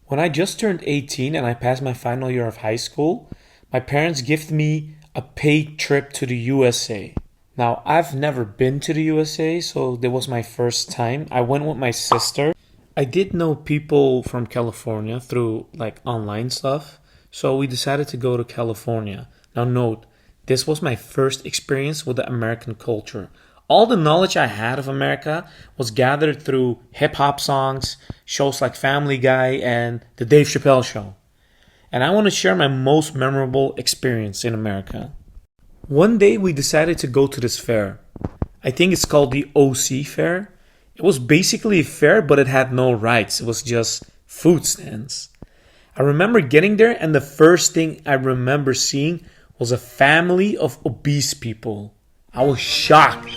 When I just turned 18 and I passed my final year of high school, my parents gifted me a paid trip to the USA. Now, I've never been to the USA, so that was my first time. I went with my sister. I did know people from California through like online stuff, so we decided to go to California. Now, note, this was my first experience with the American culture. All the knowledge I had of America was gathered through hip hop songs, shows like Family Guy, and The Dave Chappelle Show. And I want to share my most memorable experience in America. One day we decided to go to this fair. I think it's called the OC Fair. It was basically a fair, but it had no rides. It was just food stands. I remember getting there, and the first thing I remember seeing was a family of obese people. I was shocked.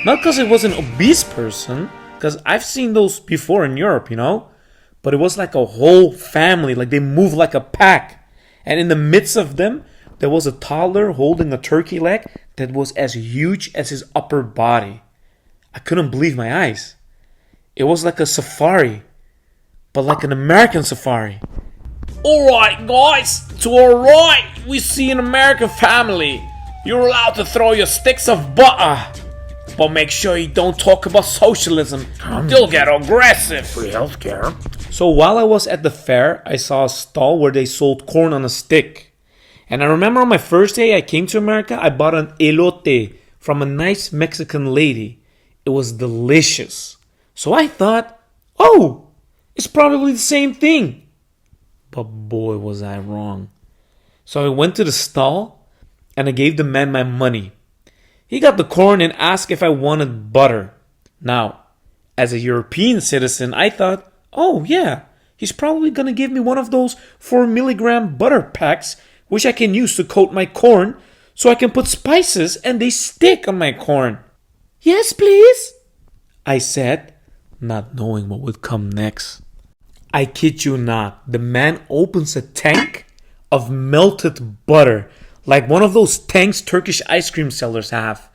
Not because it was an obese person, because I've seen those before in Europe, but it was like a whole family, like they moved like a pack. And in the midst of them, there was a toddler holding a turkey leg that was as huge as his upper body. I couldn't believe my eyes. It was like a safari, but like an American safari. Alright guys, to our right, we see an American family. You're allowed to throw your sticks of butter. But make sure you don't talk about socialism. They'll get aggressive. Free healthcare. So while I was at the fair, I saw a stall where they sold corn on a stick. And I remember on my first day I came to America, I bought an elote from a nice Mexican lady. It was delicious. So I thought, oh, it's probably the same thing. But boy, was I wrong. So I went to the stall and I gave the man my money. He got the corn and asked if I wanted butter. Now, as a European citizen, I thought, oh yeah, he's probably gonna give me one of those 4 milligram butter packs which I can use to coat my corn so I can put spices and they stick on my corn. Yes, please, I said, not knowing what would come next. I kid you not, the man opens a tank of melted butter, like one of those tanks Turkish ice cream sellers have.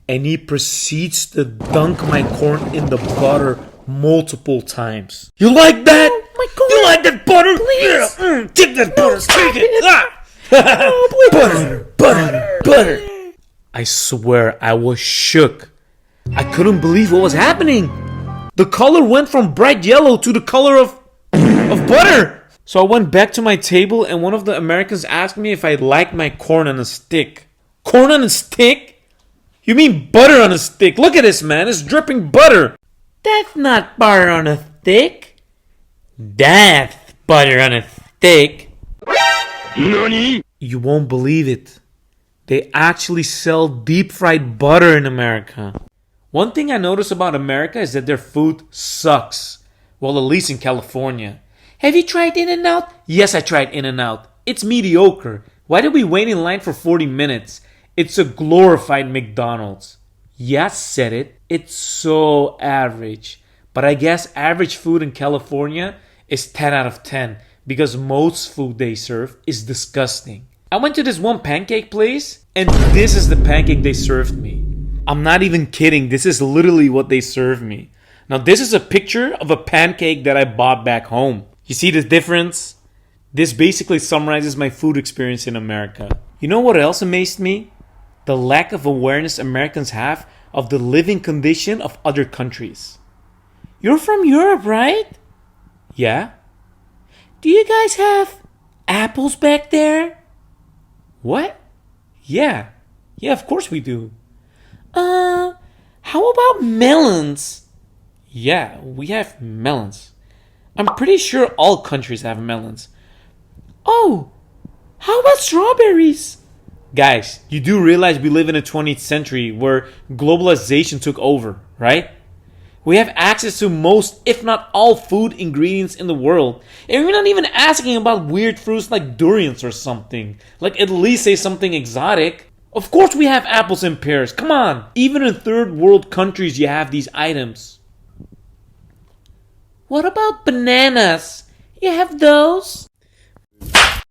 And he proceeds to dunk my corn in the butter multiple times. You like that? Oh, my corn. You like that butter? Please. Yeah. Take that butter. Take it. Oh, Butter. I swear I was shook. I couldn't believe what was happening. The color went from bright yellow to the color of butter. So I went back to my table and one of the Americans asked me if I liked my corn on a stick. Corn on a stick? You mean butter on a stick? Look at this, man. It's dripping butter. That's not butter on a stick. That's butter on a stick. NANI? You won't believe it. They actually sell deep fried butter in America. One thing I notice about America is that their food sucks. Well, at least in California. Have you tried In-N-Out? Yes, I tried In-N-Out. It's mediocre. Why did we wait in line for 40 minutes? It's a glorified McDonald's. Yes, said it. It's so average. But I guess average food in California is 10 out of 10 because most food they serve is disgusting. I went to this one pancake place and this is the pancake they served me. I'm not even kidding. This is literally what they served me. Now, this is a picture of a pancake that I bought back home. You see the difference? This basically summarizes my food experience in America. You know what else amazed me? The lack of awareness Americans have of the living condition of other countries. You're from Europe, right? Yeah. Do you guys have apples back there? What? Yeah. Yeah, of course we do. How about melons? Yeah, we have melons. I'm pretty sure all countries have melons. Oh, how about strawberries? Guys, you do realize we live in the 20th century where globalization took over, right? We have access to most, if not all, food ingredients in the world. And we're not even asking about weird fruits like durians or something. Like at least say something exotic. Of course we have apples and pears. Come on. Even in third world countries you have these items. What about bananas? You have those?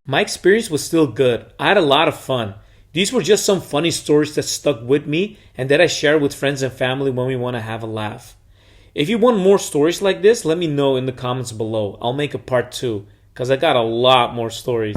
My experience was still good. I had a lot of fun. These were just some funny stories that stuck with me and that I share with friends and family when we want to have a laugh. If you want more stories like this, let me know in the comments below. I'll make a part 2 because I got a lot more stories.